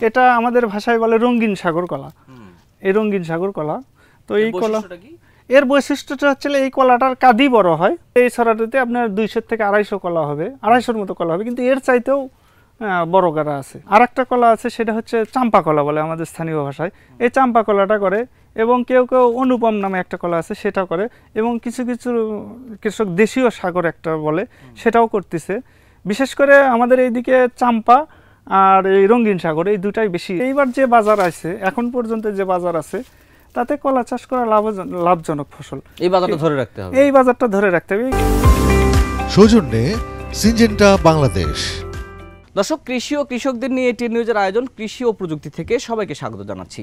এটা আমাদের ভাষায় বলে রঙিন সাগর কলা। এই রঙিন সাগর কলা, তো এই কলা এর বৈশিষ্ট্যটা হচ্ছে এই কলাটার কাঁদি বড় হয়। এই ছড়াটাতে আপনার 200 থেকে 250 কলা হবে, 250-র মতো কলা হবে, কিন্তু এর চাইতেও বড় গাড়া আছে। আর একটা কলা আছে, সেটা হচ্ছে চাম্পা কলা বলে আমাদের স্থানীয় ভাষায়। এই চাম্পা কলাটা করে, এবং কেউ কেউ অনুপম নামে একটা কলা আছে সেটা করে, এবং কিছু কিছু কৃষক দেশীয় সাগর একটা বলে সেটাও করতেছে। বিশেষ করে আমাদের এইদিকে চাম্পা আর এই রঙিন সাগর, এই দুটাই বেশি। এইবার যে বাজার আছে, এখন পর্যন্ত যে বাজার আছে, তাতে কলা চাষ করা লাভজনক ফসল। এই বাজারটা ধরে রাখতে হবে, এই বাজারটা ধরে রাখতে হবে। সৌজন্যে সিনজেন্টা বাংলাদেশ। দর্শক, কৃষি ও কৃষকদের নিয়ে এটি নিউজের আয়োজন কৃষি ও প্রযুক্তি থেকে সবাইকে স্বাগত জানাচ্ছি।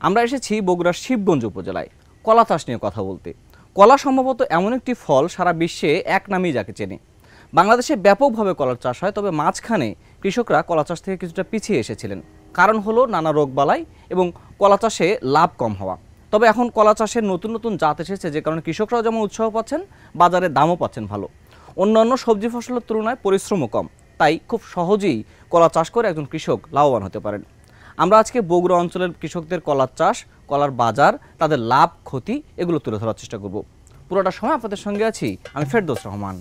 আমরা এসেছি বগুড়ার শিবগঞ্জ উপজেলায় কলা চাষ নিয়ে কথা বলতে। কলা সম্ভবত এমন একটি ফল সারা বিশ্বে এক নামেই যাকে চেনে। বাংলাদেশে ব্যাপকভাবে কলার চাষ হয়, তবে মাঝখানে কৃষকরা কলা চাষ থেকে কিছুটা পিছিয়ে এসেছিলেন। কারণ হলো নানা রোগবালাই এবং কলা চাষে লাভ কম হওয়া। তবে এখন কলা চাষের নতুন নতুন জাত এসেছে, যে কারণে কৃষকরাও যেমন উৎসাহ পাচ্ছেন, বাজারে দামও পাচ্ছেন ভালো। অন্যান্য সবজি ফসলের তুলনায় পরিশ্রমও কম, তাই খুব সহজেই কলা চাষ করে একজন কৃষক লাভবান হতে পারেন। আমরা আজকে বগুড়া অঞ্চলের কৃষকদের কলার চাষ, কলার বাজার, তাদের লাভ ক্ষতি এগুলো তুলে ধরার চেষ্টা করব। পুরোটা সময় আপনাদের সঙ্গে আছি আমি ফেরদৌস রহমান।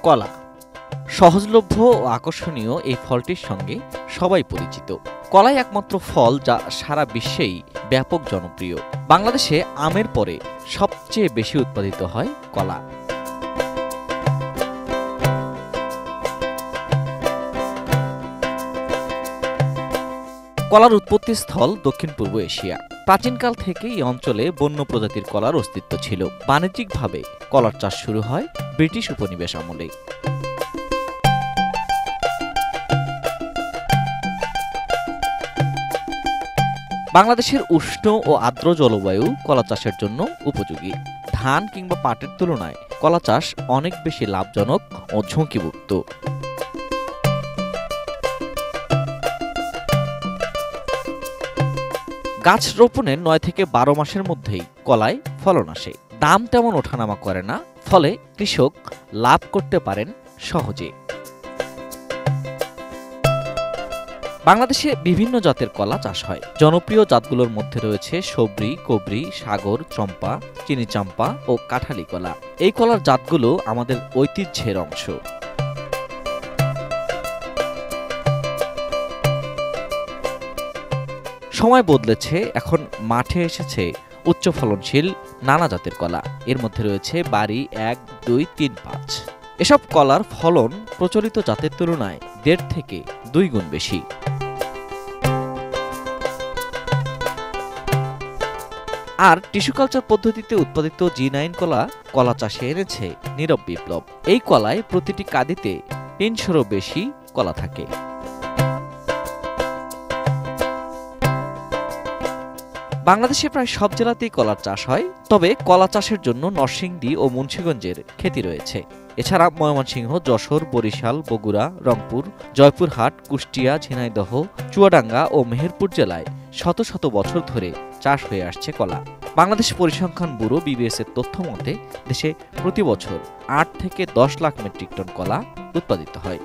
কলা সহজলভ্য ও আকর্ষণীয় এই ফলটির সঙ্গে সবাই পরিচিত। কলাই একমাত্র ফল যা সারা বিশ্বেই ব্যাপক জনপ্রিয়। বাংলাদেশে আমের পরে সবচেয়ে বেশি উৎপাদিত হয় কলা। কলার উৎপত্তিস্থল দক্ষিণ পূর্ব এশিয়া। প্রাচীনকাল থেকে এই অঞ্চলে বন্য প্রজাতির কলার অস্তিত্ব ছিল। বাণিজ্যিকভাবে কলার চাষ শুরু হয় ব্রিটিশ উপনিবেশ আমলে। বাংলাদেশের উষ্ণ ও আর্দ্র জলবায়ু কলা চাষের জন্য উপযোগী। ধান কিংবা পাটের তুলনায় কলা চাষ অনেক বেশি লাভজনক ও ঝুঁকিমুক্ত। গাছ রোপণের 9 থেকে 12 মাসের মধ্যেই কলায় ফলন আসে। দাম তেমন ওঠানামা করে না, ফলে কৃষক লাভ করতে পারেন সহজে। বাংলাদেশে বিভিন্ন জাতের কলা চাষ হয়। জনপ্রিয় জাতগুলোর মধ্যে রয়েছে সবরি, কবরি, সাগর, চম্পা, চিনি চাম্পা ও কাঠালি কলা। এই কলার জাতগুলো আমাদের ঐতিহ্যের অংশ। সময় বদলেছে, এখন মাঠে এসেছে উচ্চ ফলনশীল নানা জাতের কলা। এর মধ্যে রয়েছে বাড়ি 1, 2, 3, 5। এসব কলার ফলন প্রচলিত জাতের তুলনায় 1.5 থেকে 2 গুণ বেশি। আর টিস্যু কালচার পদ্ধতিতে উৎপাদিত G9 কলা কলা চাষে এনেছে নীরব বিপ্লব। এই কলায় প্রতিটি কাঁদিতে 300-রও বেশি কলা থাকে। বাংলাদেশে প্রায় সব জেলাতেই কলার চাষ হয়, তবে কলা চাষের জন্য নরসিংদী ও মুন্সিগঞ্জের খ্যাতি রয়েছে। এছাড়া ময়মনসিংহ, যশোর, বরিশাল, বগুড়া, রংপুর, জয়পুরহাট, কুষ্টিয়া, ঝিনাইদহ, চুয়াডাঙ্গা ও মেহেরপুর জেলায় শত শত বছর ধরে চাষ হয়ে আসছে কলা। বাংলাদেশ পরিসংখ্যান ব্যুরো BBS এর তথ্য মতে দেশে প্রতি বছর 8 থেকে 10 লাখ মেট্রিক টন কলা উৎপাদিত হয়।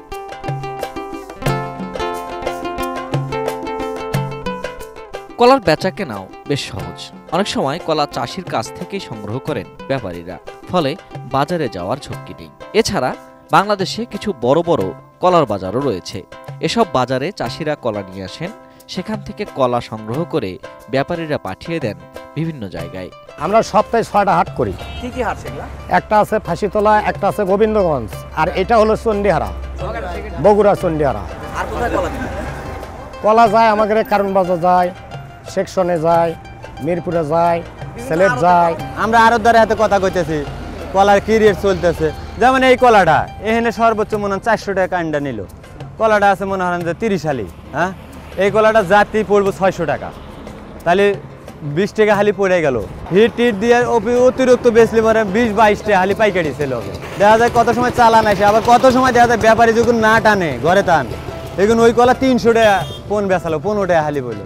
কলার বেচা কেনাও বেশ সহজ। অনেক সময় কলা চাষির কাছ থেকেই সংগ্রহ করেন ব্যাপারীরা, ফলে বাজারে যাওয়ার ঝক্কি নেই। এছাড়া বাংলাদেশে কিছু বড় বড় কলার বাজারও রয়েছে। এসব বাজারে চাষিরা কলা নিয়ে আসেন, সেখান থেকে কলা সংগ্রহ করে ব্যাপারীরা পাঠিয়ে দেন বিভিন্ন জায়গায়। আমরা সপ্তাহে 6টা হাট করি। কি কি হাট সেগুলা? একটা আছে ফাঁসিতলা, একটা আছে গোবিন্দগঞ্জ, আর এটা হলো চন্ডিহারা, বগুড়া চন্ডিহারা। আর কোথায় কলা দিন? কলা যায় আমাদের কারণ বাজার যায়, সেকশনে যায়, মিরপুরে যায়, সিলেট যায়। আমরা আরো হাতে কথা কইতেছি কলার কি রেট চলতেছে। যেমন এই কলাটা এখানে সর্বোচ্চ মনে হয় 400 টাকা আন্ডা নিল, কলাটা আছে মনে করেন যে 30 হালি, হ্যাঁ এই কলাটা জাতি পড়বো 600 টাকা, তাহলে 20 টাকা হালি পড়ে গেল। হিট টিট দিয়ে অতিরিক্ত বেচলে মানে 20-22 টাকা হালি পাইকারি সেল হবে। দেখা যায় কত সময় চালান আসে, আবার কত সময় দেখা যায় ব্যাপারী যখন না টানে ঘরে টান, এখন ওই কলা 300 টাকা পোন বেচালো, 15 টাকা হালি বললো।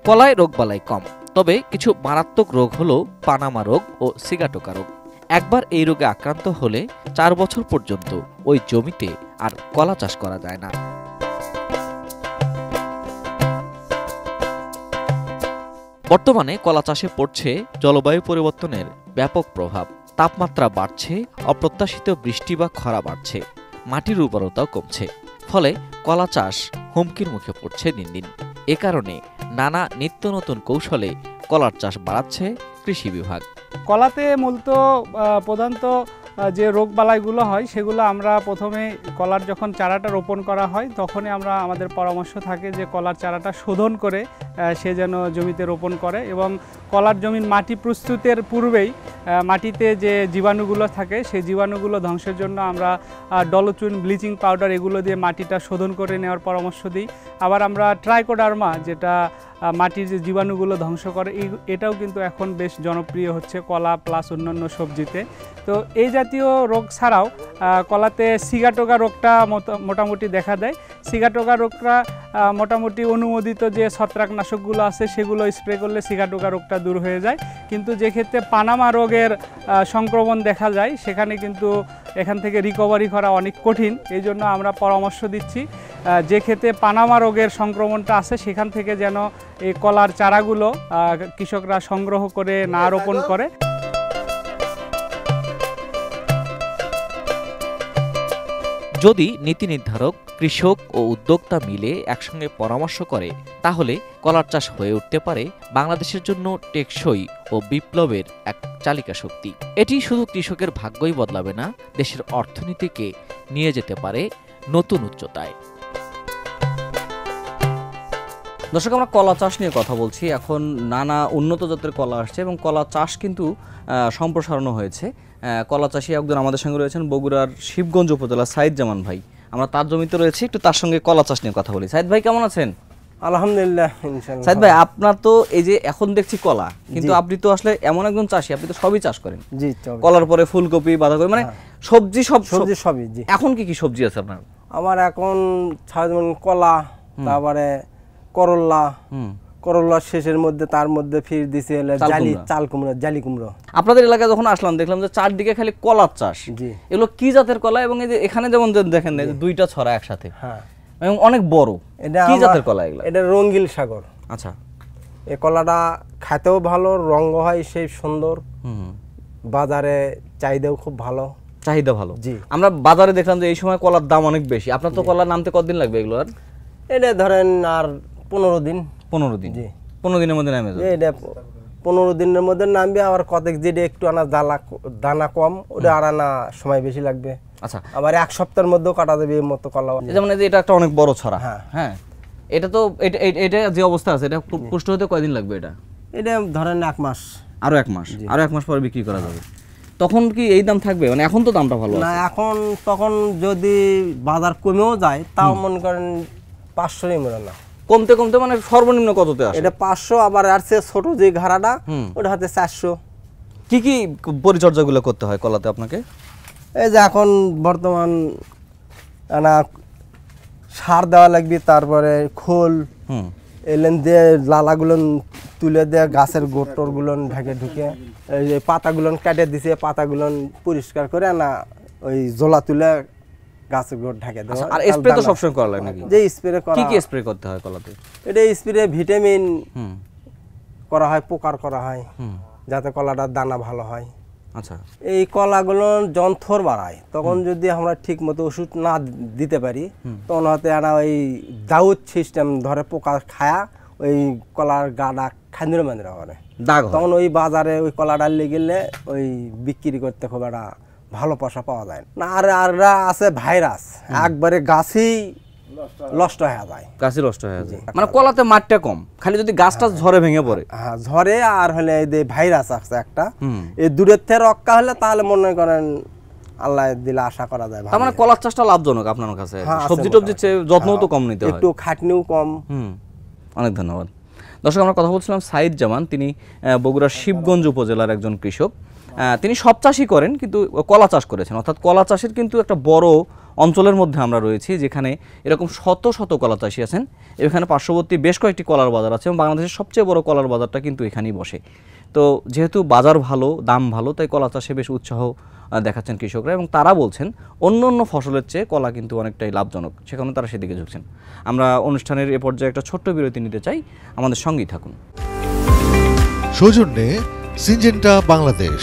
কলায় রোগবালাই কম, তবে কিছু মারাত্মক রোগ হলো পানামা রোগ ও সিগাটোকা রোগ। একবার এই রোগে আক্রান্ত হলে 4 বছর পর্যন্ত ওই জমিতে আর কলা চাষ করা যায় না। বর্তমানে কলা চাষে পড়ছে জলবায়ু পরিবর্তনের ব্যাপক প্রভাব। তাপমাত্রা বাড়ছে, অপ্রত্যাশিত বৃষ্টি বা খরা বাড়ছে, মাটির উর্বরতাও কমছে। ফলে কলা চাষ হুমকির মুখে পড়ছে দিন দিন। এ কারণে নানা নিত্য নতুন কৌশলে কলার চাষ বাড়াচ্ছে কৃষি বিভাগ। কলাতে মূলত প্রধানত যে রোগবালাইগুলো হয় সেগুলো আমরা প্রথমে কলার যখন চারাটা রোপণ করা হয় তখনই আমাদের পরামর্শ থাকে যে কলার চারাটা শোধন করে সে যেন জমিতে রোপণ করে, এবং কলার জমির মাটি প্রস্তুতের পূর্বেই মাটিতে যে জীবাণুগুলো থাকে সেই জীবাণুগুলো ধ্বংসের জন্য আমরা ডলোচুন, ব্লিচিং পাউডার এগুলো দিয়ে মাটিটা শোধন করে নেওয়ার পরামর্শ দিই। আবার আমরা ট্রাইকোডার্মা, যেটা মাটির যে জীবাণুগুলো ধ্বংস করে, এটাও কিন্তু এখন বেশ জনপ্রিয় হচ্ছে কলা প্লাস অন্যান্য সবজিতে। তো এই জাতীয় রোগ ছাড়াও কলাতে সিগাটোকা রোগটা মোটামুটি দেখা দেয়। সিগাটোকা রোগটা মোটামুটি অনুমোদিত যে ছত্রাকনাশকগুলো আছে সেগুলো স্প্রে করলে সিগাটোকা রোগটা দূর হয়ে যায়। কিন্তু যে ক্ষেত্রে পানামা রোগের সংক্রমণ দেখা যায় সেখানে কিন্তু এখান থেকে রিকভারি করা অনেক কঠিন। এই জন্য আমরা পরামর্শ দিচ্ছি যে ক্ষেত্রে পানামা রোগের সংক্রমণটা আছে সেখান থেকে যেন এই কলার চারাগুলো কৃষকরা সংগ্রহ করে না রোপণ করে। যদি নীতি নির্ধারক, কৃষক ও উদ্যোক্তা মিলে একসঙ্গে পরামর্শ করে তাহলে কলার চাষ হয়ে উঠতে পারে বাংলাদেশের জন্য টেকসই ও বিপ্লবের এক চালিকা শক্তি। এটি শুধু কৃষকের ভাগ্যই বদলাবে না, দেশের অর্থনীতিকে নিয়ে যেতে পারে নতুন উচ্চতায়। দর্শক, আমরা কলা চাষ নিয়ে কথা বলছি। এখন নানা উন্নত জাতের কলা আসছে এবং কলা চাষ কিন্তু সম্প্রসারণও হয়েছে। কলা চাষি একজন আমাদের সঙ্গে রয়েছেন বগুড়ার শিবগঞ্জ উপজেলার সাইদ জামান ভাই। আমরা তার জমিতে রয়েছি, একটু তার সঙ্গে কলা চাষ নিয়ে কথা বলি। সাইদ ভাই কেমন আছেন? আলহামদুলিল্লাহ, ইনশাআল্লাহ। সাইদ ভাই, আপনার তো এই যে এখন দেখছি কলা, কিন্তু আপনি তো আসলে এমন একজন চাষি, আপনি তো সবই চাষ করেন। জি, কলার পরে ফুলকপি, বাঁধাকপি, মানে সবজি, সবই। জি। এখন কি কি সবজি আছে আপনার? আমার এখন কলা, তারপরে করল্লা, করল্লার শেষের মধ্যে তার মধ্যে ফির দিছে চাল কুমড়ো, জালি কুমড়ো। আপনাদের এলাকায় যখন আসলাম দেখলাম যে চারদিকে খালি কলার চাষ। জি। এগুলো কি জাতের কলা? এবং এই যে এখানে যেমন দেখেন দুইটা ছড়া একসাথে, হ্যাঁ, এবং অনেক বড়। কি জাতের কলা এগুলো? এটা রঙ্গিল সাগর। আচ্ছা। এই কলাটা খেতেও ভালো, রঙ হয় সেই সুন্দর, বাজারে চাহিদাও খুব ভালো। চাহিদা ভালো। জি। আমরা বাজারে দেখলাম যে এই সময় কলার দাম অনেক বেশি। আপনার তো কলার নামতে কতদিন লাগবে এগুলো? আর এটা ধরেন আর 15 দিন। 15 দিন? জি। 15 দিনের মধ্যে নামে যাবে। এটা 15 দিনের মধ্যে নামবে। আবার কতক যেটা একটু দানা কম, ওটা আর আনা সময় বেশি লাগবে। আচ্ছা। আবার 1 সপ্তাহের মধ্যেও কাটা যাবে এই মতো কলা। যেমন এটা একটা অনেক বড় ছড়া। হ্যাঁ, হ্যাঁ। এটা তো এটা যে অবস্থা আছে, এটা পুষ্ট হতে কয়দিন লাগবে? এটা ধরেন 1 মাস। আরো 1 মাস? আরো 1 মাস পরে বিক্রি করা যাবে। তখন কি এই দাম থাকবে? মানে এখন তো দামটা ভালো না, আছে। এখন তখন যদি বাজার কমেও যায় তাও মনে করেন 500 মনে না, কমতে কমতে মানে সর্বনিম্ন কততে আসে? এটা 500। আবার আর সে ছোট যে ঘাড়াটা ওটা হাতে 400। কি কি পরিচর্যাগুলো করতে হয় কলাতে আপনাকে? এই যে এখন বর্তমান সার দেওয়া লাগবে, তারপরে খোল এলেন দিয়ে লালাগুলো তুলে দিয়ে গাছের গোটরগুলো ঢুকে এই যে পাতাগুলো কেটে দিছে, পাতাগুলো পরিষ্কার করে ওই জোলা তুলে গাছের গোট ঢাকে দেওয়া। আর স্প্রে তো সবসময় করা লাগে নাকি? যে স্প্রে করা। কি কি স্প্রে করতে হয় কলাতে? এটা স্প্রে ভিটামিন করা হয়, পোকার করা হয়, যাতে কলাটার দানা ভালো হয়। আচ্ছা। এই কলাগুলো যখন থোর বাড়ায় তখন যদি আমরা ঠিক মতো ওষুধ না দিতে পারি তখন হয়তো ওই দাউদ সিস্টেম ধরে পোকা খায়া ওই কলার গাডা খান্দির মান্দিরা করে, তখন ওই বাজারে ওই কলাটা লেগে গেলে ওই বিক্রি করতে খুব একটা ভালো পয়সা পাওয়া যায় না। আর আছে ভাইরাস, একবারে গাছই নষ্ট হয়ে যায়। গাছই নষ্ট হয়ে যায়, মানে কলাতে মাঠটা কম, খালি যদি গাছটা ঝড়ে ভেঙে পড়ে। হ্যাঁ, ঝড়ে আর হলে এই যে ভাইরাস আছে একটা, এই দূরের থেকে রক্ষা হলে তাহলে মনে করেন আল্লাহ দিলে আশা করা যায়। তার মানে কলার চাষটা লাভজনক আপনার কাছে, হ্যাঁ, সবজি টবজির চেয়ে যত্নও তো কম নিতে হয়, একটু খাটনিও কম। অনেক ধন্যবাদ। দর্শক, আমরা কথা বলছিলাম সাইদ জামান, তিনি বগুড়ার শিবগঞ্জ উপজেলার একজন কৃষক। তিনি সব চাষই করেন, কিন্তু কলা চাষ করেছেন, অর্থাৎ কলা চাষের কিন্তু একটা বড় অঞ্চলের মধ্যে আমরা রয়েছি, যেখানে এরকম শত শত কলা চাষি আছেন। এখানে পার্শ্ববর্তী বেশ কয়েকটি কলার বাজার আছে এবং বাংলাদেশের সবচেয়ে বড় কলার বাজারটা কিন্তু এখানেই বসে। তো যেহেতু বাজার ভালো, দাম ভালো, তাই কলা চাষে বেশ উৎসাহ দেখাচ্ছেন কৃষকরা, এবং তারা বলছেন অন্য অন্য ফসলের চেয়ে কলা কিন্তু অনেকটাই লাভজনক, সেখানে তারা সেদিকে ঝুঁকছেন। আমরা অনুষ্ঠানের এ পর্যায়ে একটা ছোট্ট বিরতি নিতে চাই, আমাদের সঙ্গেই থাকুন। সৌজন্যে সিনজেন্টা বাংলাদেশ।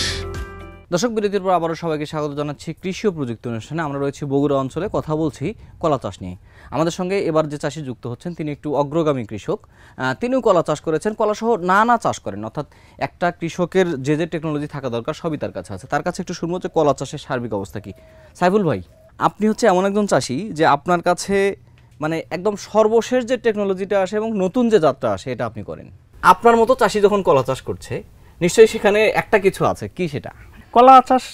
দর্শক, বিরতির পর আবারও সবাইকে স্বাগত জানাচ্ছি কৃষি ও প্রযুক্তি অনুষ্ঠানে। আমরা রয়েছি বগুড়া অঞ্চলে, কথা বলছি কলা চাষ নিয়ে। আমাদের সঙ্গে এবার যে চাষি যুক্ত হচ্ছেন, তিনি একটু অগ্রগামী কৃষক। তিনিও কলা চাষ করেছেন, কলাসহ নানা চাষ করেন, অর্থাৎ একটা কৃষকের যে যে টেকনোলজি থাকা দরকার সবই তার কাছে আছে। তার কাছে একটু শুনবো যে কলা চাষের সার্বিক অবস্থা কি। সাইফুল ভাই, আপনি হচ্ছে এমন একজন চাষি যে আপনার কাছে মানে একদম সর্বশেষ যে টেকনোলজিটা আসে এবং নতুন যে জাতটা আসে এটা আপনি করেন। আপনার মতো চাষি যখন কলা চাষ করছে, নিশ্চয়ই সেখানে একটা কিছু আছে, কি সেটা? কলা চাষ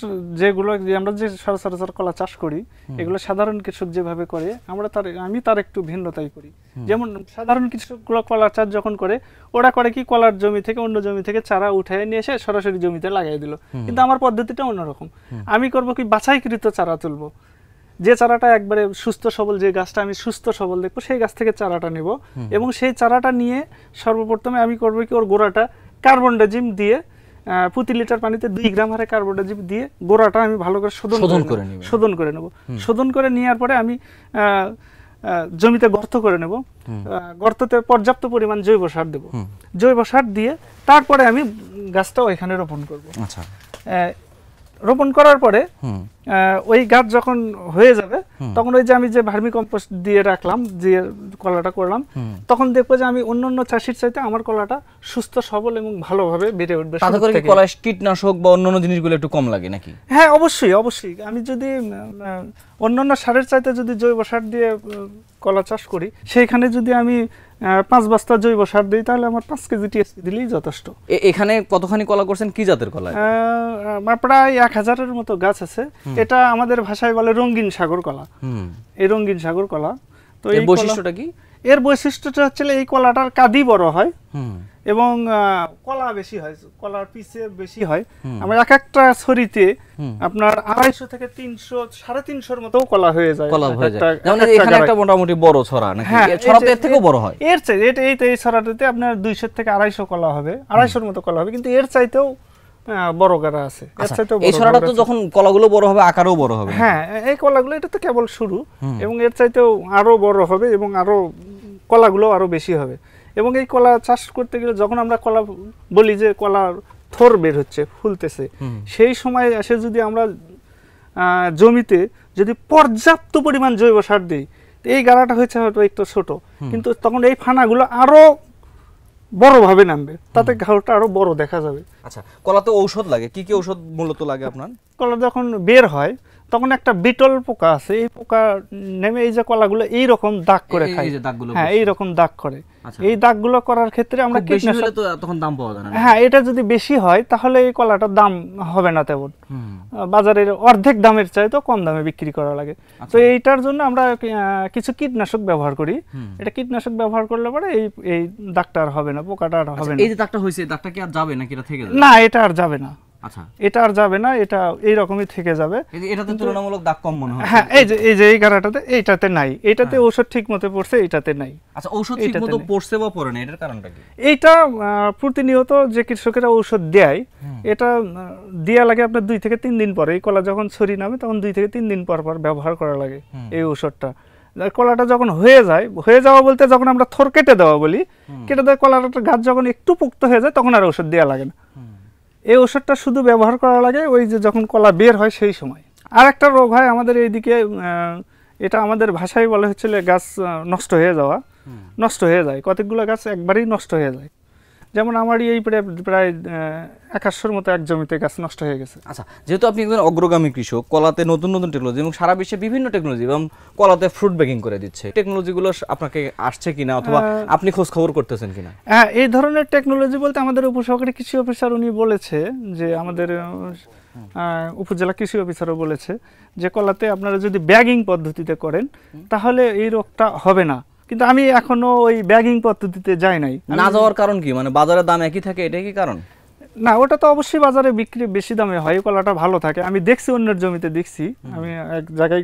যেগুলো আমরা যে সচরাচর কলা চাষ করি, এগুলো সাধারণ কৃষক যেভাবে করে আমি তার একটু ভিন্নতাই করি। যেমন সাধারণ কৃষকগুলো কলা চাষ যখন করে, ওরা করে কি, কলার জমি থেকে অন্য জমি থেকে চারা উঠে নিয়ে এসে সরাসরি জমিতে লাগাই দিল। কিন্তু আমার পদ্ধতিটা অন্যরকম। আমি করব কি, বাছাইকৃত চারা তুলব, যে চারাটা একবারে সুস্থ সবল, যে গাছটা আমি সুস্থ সবল দেখবো সেই গাছ থেকে চারাটা নেব, এবং সেই চারাটা নিয়ে সর্বপ্রথমে আমি করব কি, ওর গোড়াটা কার্বনডাজিম দিয়ে প্রতি লিটার পানিতে 2 গ্রাম হারে কার্বনডাজিম দিয়ে গোড়াটা আমি ভালো করে শোধন করে নেব। শোধন করে নেওয়ার পরে আমি জমিতে গর্ত করে নেব, গর্ততে পর্যাপ্ত পরিমাণ জৈব সার দেব। জৈব সার দিয়ে তারপরে আমি গাছটা ওইখানে রোপণ করব। আচ্ছা, রোপণ করার পরে ওই গাছ যখন হয়ে যাবে, তখন ওই যে আমি যে ভার্মি কম্পোস্ট দিয়ে রাখলাম, দিয়ে কলাটা করলাম, তখন দেখবো যে আমি অন্য চাষির চাইতে আমার কলাটা সুস্থ সবল এবং ভালোভাবে বেড়ে উঠবে। তাতে করে কি কলায় কীটনাশক বা অন্যান্য জিনিসগুলো একটু কম লাগে নাকি? হ্যাঁ, অবশ্যই অবশ্যই। আমি যদি অন্যান্য সারের চাইতে যদি জৈব সার দিয়ে কলা চাষ করি, সেইখানে যদি আমি 5 বস্তা জৈব সার দিই, তাহলে আমার 5 কেজি টিএসপি দিলেই যথেষ্ট। এখানে কতখানি কলা করছেন, কি জাতের কলা? প্রায় 1000-এর মতো গাছ আছে। এটা আমাদের ভাষায় বলে রঙিন সাগর কলা। এই রঙিন সাগর কলা, তো এই বৈশিষ্ট্যটা কি? এর বৈশিষ্ট্যটা হচ্ছে এই কলাটার কাদি বড় হয় এবং কলা বেশি হয়, কলার পিসে বেশি হয়। আমরা এক একটা ছড়িতে আপনার 250 থেকে 300, 350-এর মতো কলা হয়ে যায়। যেমন এখানে একটা মোটামুটি বড় ছড়া, নাকি এর ছড়াতে এর থেকেও বড় হয়? এর চাইতে এই ছড়াটাতে আপনার 200 থেকে 250 কলা হবে, 250-এর মতো কলা হবে, কিন্তু এর চাইতেও বড় গাড়া আছে। এই ছড়াটা তো যখন কলাগুলো বড় হবে, আকারও বড় হবে। হ্যাঁ, এই কলাগুলো এটা তো কেবল শুরু, এবং এর চাইতেও আরো বড় হবে এবং আরো কলাগুলো আরো বেশি হবে। এবং এই কলা চাষ করতে গেলে যখন আমরা কলা বলি যে কলার থোর বের হচ্ছে, ফুলতেছে, সেই সময় এসে যদি আমরা জমিতে যদি পর্যাপ্ত পরিমাণ জৈব সার দিই, এই গাড়াটা হচ্ছে হয়তো একটু ছোট, কিন্তু তখন এই ফানাগুলো আরো বড়ভাবে নামবে, তাতে ঘাওটা আরো বড় দেখা যাবে। আচ্ছা, কলাতে ঔষধ লাগে, কি কি ঔষধ মূলত লাগে আপনার? কলা যখন বের হয় তখন একটা বিটল পোকা আছে, এই পোকা নেমে এই যে কলাগুলো এইরকম দাগ করে খায়। হ্যাঁ, এইরকম দাগ করে। এই দাগগুলো করার ক্ষেত্রে আমরা কীটনাশক, তখন দাম পাওয়া যায় না। হ্যাঁ, এটা যদি বেশি হয় তাহলে এই কলাটার দাম হবে না তেমন, বাজারের অর্ধেক দামের চাইতে কম দামে বিক্রি করা লাগে। তো এইটার জন্য আমরা কিছু কীটনাশক ব্যবহার করি। এটা কীটনাশক ব্যবহার করলে পরে এই দাগটা আর হবে না, পোকাটা আর হবে না। এই যে দাগটা হয়েছে, দাগটা কি আর যাবে নাকি এটা থেকে যাবে? না, এটা আর যাবে না। আচ্ছা, এটা আর যাবে না, এটা এই রকমই থেকে যাবে। এটাতে তুলনামূলক দাগ কম মনে হয়। হ্যাঁ, এই যে এই গাড়াটাতে এইটাতে নাই, এইটাতে ঔষধ ঠিকমতো পড়ছে, এইটাতে নাই। আচ্ছা, ঔষধ ঠিকমতো পড়ছে বা পড়ে না, এটার কারণটা কি? এইটা প্রতিনিয়ত যে কৃষকেরা ঔষধ দেয়, এটা দেয়া লাগে আপনার 2 থেকে 3 দিন পরে। এই কলা যখন ছড়ি নামে তখন 2 থেকে 3 দিন পর ব্যবহার করা লাগে এই ঔষধটা। কলাটা যখন হয়ে যাওয়া বলতে যখন আমরা থোর কেটে দেওয়া বলি, কেটে দেওয়া কলাটা গাছ যখন একটু পোক্ত হয়ে যায় তখন আর ঔষধ দেওয়া লাগে না। এই ওষুধটা শুধু ব্যবহার করা লাগে ওই যে যখন কলা বের হয় সেই সময়। আর একটা রোগ হয় আমাদের এইদিকে, এটা আমাদের ভাষায় বলে হচ্ছে গাছ নষ্ট হয়ে যায়, কতগুলো গাছ একবারেই নষ্ট হয়ে যায়। যেমন আমারই এই প্রায় 100 মতো এক জমিতে গাছ নষ্ট হয়ে গেছে। আচ্ছা, যেহেতু আপনি একজন অগ্রগামী কৃষক, কলাতে নতুন নতুন টেকনোলজি এবং সারা বিশ্বে বিভিন্ন টেকনোলজি এবং কলাতে ফ্রুট বেকিং করে দিচ্ছে, টেকনোলজিগুলো আপনাকে আসছে কিনা অথবা আপনি খোঁজ খবর করতেছেন কিনা? হ্যাঁ, এই ধরনের টেকনোলজি বলতে আমাদের উপসহকারী কৃষি অফিসার উনি বলেছে যে আমাদের উপজেলা কৃষি অফিসারও বলেছে যে কলাতে আপনারা যদি ব্যাগিং পদ্ধতিতে করেন তাহলে এই রোগটা হবে না, কিন্তু আমি এখনো ওই ব্যাগিং পদ্ধতিতে যাই নাই। না যাওয়ার কারণ কি? মানে বাজারের দাম একই থাকে, এটাই কি কারণ? না, ওটা তো অবশ্যই বাজারে বিক্রি বেশি দামে হয়, কলাটা ভালো থাকে। আমি দেখছি অন্যের জমিতে দেখছি, আমি এক জায়গায়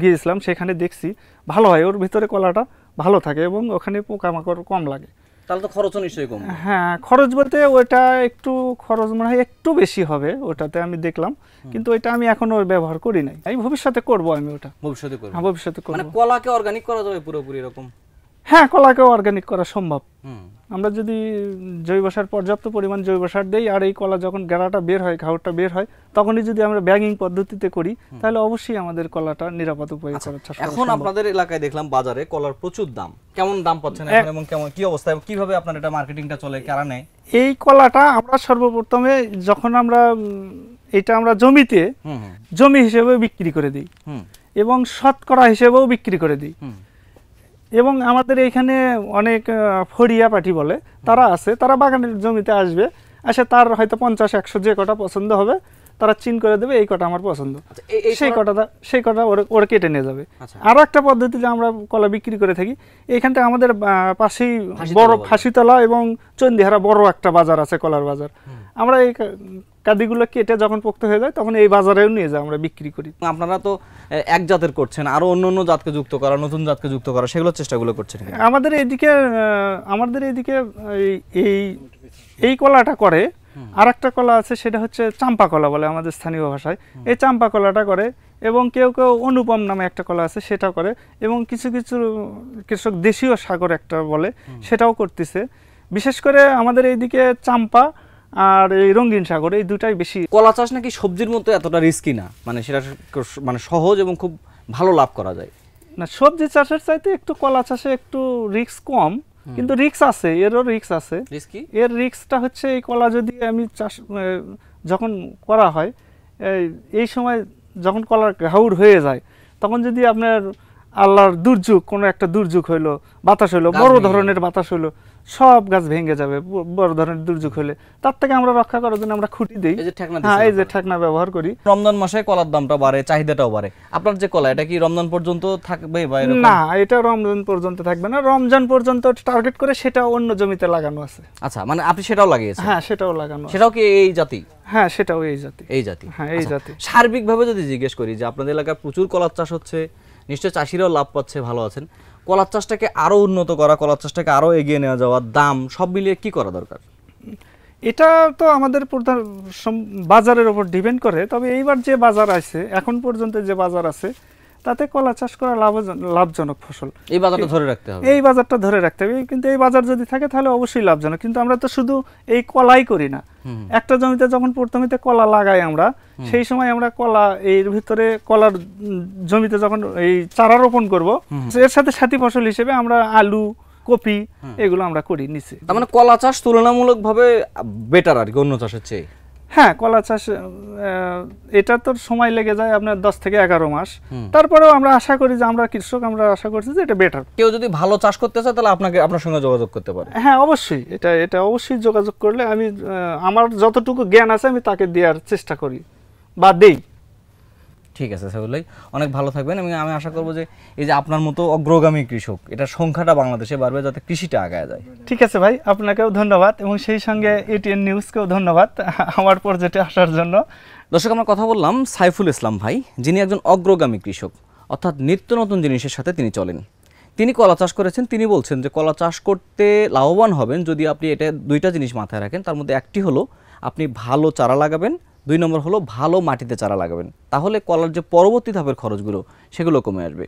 গিয়েছিলাম, সেখানে দেখছি ভালো হয়, ওর ভিতরে কলাটা ভালো থাকে এবং ওখানে পোকামাকড় কম লাগে। তাহলে তো খরচও নিশ্চয়ই কম। হ্যাঁ, খরচ বলতে ওটা একটু খরচ মনে হয় একটু বেশি হবে, ওটাতে আমি দেখলাম, কিন্তু ওইটা আমি এখনো ব্যবহার করি নাই। আমি ভবিষ্যতে করব, আমি ওটা ভবিষ্যতে করব। হ্যাঁ, ভবিষ্যতে করব। মানে কলাকে অর্গানিক করা যাবে পুরোপুরি এরকম? হ্যাঁ, কলাকেও অর্গানিক করা সম্ভব। আমরা যদি জৈব সার, পর্যাপ্ত পরিমাণ জৈব সার দেই, আর এই কলা যখন গেড়াটা বের হয়, ঘাউটা বের হয়, তখনই যদি আমরা ব্যাগিং পদ্ধতিতে করি তাহলে অবশ্যই আমাদের কলাটা নিরাপদ উপায়ে করা চাষ করা এখন সম্ভব। আপনাদের এলাকায় দেখলাম বাজারে কলার প্রচুর দাম, কেমন দাম পাচ্ছেন এখন এবং কেমন কি অবস্থা, কিভাবে আপনার এটা মার্কেটিংটা চলে, কারা নেয়? এই কলাটা আমরা সর্বপ্রথমে যখন আমরা এটা আমরা জমিতে জমি হিসেবে বিক্রি করে দিই এবং শতকরা হিসেবেও বিক্রি করে দিই। এবং আমাদের এইখানে অনেক ফড়িয়া পাঠি বলে তারা আছে, তারা বাগানের জমিতে আসবে, আসে তার হয়তো 50-100 যে কটা পছন্দ হবে তারা চিন করে দেবে এই কটা আমার পছন্দ, সেই কটা ওরা কেটে নিয়ে যাবে। আরো একটা পদ্ধতিতে আমরা কলা বিক্রি করে থাকি, এইখান থেকে আমাদের পাশেই বড় ফাঁসিতলা এবং চন্দিহারা বড় একটা বাজার আছে, কলার বাজার। আমরা এই কাদিগুলো কেটে যখন পোক্ত হয়ে যায় তখন এই বাজারেও নিয়ে যাই, আমরা বিক্রি করি। আপনারা তো এক জাতের করছেন, আরো অন্য অন্য জাতকে যুক্ত করা, নতুন জাতকে যুক্ত করা, সেগুলো চেষ্টাগুলো করছেন? আমাদের এইদিকে এই কলাটা করে, আর একটা কলা আছে সেটা হচ্ছে চাম্পা কলা বলে আমাদের স্থানীয় ভাষায়, এই চাম্পা কলাটা করে, এবং কেউ কেউ অনুপম নামে একটা কলা আছে সেটা করে, এবং কিছু কিছু কৃষক দেশীয় সাগর একটা বলে সেটাও করতেছে। বিশেষ করে আমাদের এইদিকে চাম্পা আর এই রঙিন সাগর, এই দুটাই বেশি। কলা চাষ নাকি সবজির মতো এতটা রিস্কি না, মানে সেটা মানে সহজ এবং খুব ভালো লাভ করা যায়? না, সবজি চাষের চাইতে একটু কলা চাষে একটু রিস্ক কম, কিন্তু রিস্ক আছে, এরও রিস্ক আছে। এর রিস্কটা হচ্ছে এই কলা যদি আমি চাষ যখন করা হয়, এই সময় যখন কলার ঘাউর হয়ে যায় তখন যদি আপনার আল্লাহর দুর্যোগ, কোনো একটা দুর্যোগ হইলো, বাতাস হইলো, বড় ধরনের বাতাস হইলো, সব গাছ ভেঙে যাবে বড় ধরনের দুর্যোগ হলে। তার থেকে আমরা রক্ষা করার জন্য আমরা খুঁটি দিই, হ্যাঁ, এই যে ঠেকনা ব্যবহার করি। রমজান মাসে কলার দামটা বাড়ে, চাহিদাটাও বাড়ে। আপনার যে কলা, এটা কি রমজান পর্যন্ত থাকবে? না, এটা রমজান পর্যন্ত থাকবে না, রমজান পর্যন্ত টার্গেট করে সেটা অন্য জমিতে লাগানো আছে। আচ্ছা, মানে আপনি সেটাও লাগিয়েছেন? হ্যাঁ, সেটাও লাগানো। সেটাও কি এই জাতি? হ্যাঁ, সেটাও এই জাতি। এই জাতি, হ্যাঁ, এই জাতি। সার্বিকভাবে যদি জিজ্ঞেস করি যে আপনাদের এলাকায় প্রচুর কলার চাষ হচ্ছে, নিশ্চয় চাষিরাও লাভ পাচ্ছে, ভালো আছেন, কলার চাষটাকে আরো উন্নত করা, কলার চাষটাকে আরো এগিয়ে নেওয়া যাওয়া, দাম সব মিলিয়ে কি করা দরকার? এটা তো আমাদের প্রধান বাজারের উপর ডিপেন্ড করে, তবে এইবার যে বাজার আছে, এখন পর্যন্ত যে বাজার আছে, তাতে কলা চাষ করা লাভজনক ফসল। এই বাজারটা ধরে রাখতে হবে, এই বাজারটা ধরে রাখতে হবে, কিন্তু এই বাজার যদি থাকে তাহলে অবশ্যই লাভজনক। কিন্তু আমরা তো শুধু এই কলাই করি না, একটা জমিতে যখন প্রথমেতে কলা লাগাই আমরা, সেই সময় আমরা কলা এর ভিতরে কলার জমিতে যখন এই চারা রোপণ করব, এর সাথে সাথী ফসল হিসেবে আমরা আলু, কপি এগুলো আমরা করি নিচে। তার মানে কলা চাষ তুলনামূলকভাবে বেটার আর কি অন্য চাষের চেয়ে? হ্যাঁ, কলা চাষ এটা তো সময় লেগে যায় আপনার 10 থেকে 11 মাস, তারপরেও আমরা আশা করি যে আমরা কৃষক, আমরা আশা করছি যে এটা বেটার। কেউ যদি ভালো চাষ করতে চায় তাহলে আপনার সঙ্গে যোগাযোগ করতে পারে? হ্যাঁ, অবশ্যই, এটা অবশ্যই যোগাযোগ করলে আমি আমার যতটুকু জ্ঞান আছে আমি তাকে দেওয়ার চেষ্টা করি বা দেই। ঠিক আছে সাইফুল ভাই, অনেক ভালো থাকবেন এবং আমি আশা করবো যে এই যে আপনার মতো অগ্রগামী কৃষক, এটা সংখ্যাটা বাংলাদেশে বাড়বে যাতে কৃষিটা আগায় যায়। ঠিক আছে ভাই, আপনাকেও ধন্যবাদ এবং সেই সঙ্গে এটিএন নিউজকেও ধন্যবাদ আমার প্রজেক্টে আসার জন্য। দর্শক, আমরা কথা বললাম সাইফুল ইসলাম ভাই, যিনি একজন অগ্রগামী কৃষক, অর্থাৎ নিত্য নতুন জিনিসের সাথে তিনি চলেন। তিনি কলা চাষ করেছেন, তিনি বলছেন যে কলা চাষ করতে লাভবান হবেন যদি আপনি এটা দুইটা জিনিস মাথায় রাখেন। তার মধ্যে একটি হলো আপনি ভালো চারা লাগাবেন, 2 নম্বর হলো ভালো মাটিতে চারা লাগাবেন, তাহলে কলার যে পরবর্তী ধাপের খরচগুলো সেগুলো কমে আসবে।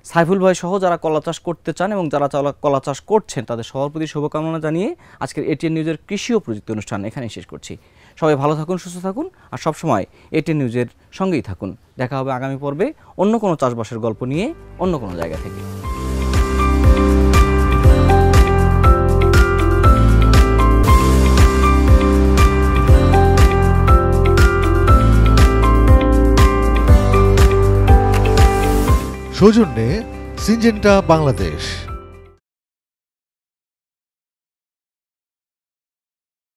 সাইফুল ভাই সহ যারা কলা চাষ করতে চান এবং যারা কলা চাষ করছেন তাদের সবার প্রতি শুভকামনা জানিয়ে আজকের এটিএন নিউজের কৃষি ও প্রযুক্তি অনুষ্ঠান এখানেই শেষ করছি। সবাই ভালো থাকুন, সুস্থ থাকুন, আর সবসময় এটিএন নিউজের সঙ্গেই থাকুন। দেখা হবে আগামী পর্বে অন্য কোনো চাষবাসের গল্প নিয়ে, অন্য কোনো জায়গা থেকে। সৌজন্যে সিনজেন্টা বাংলাদেশ।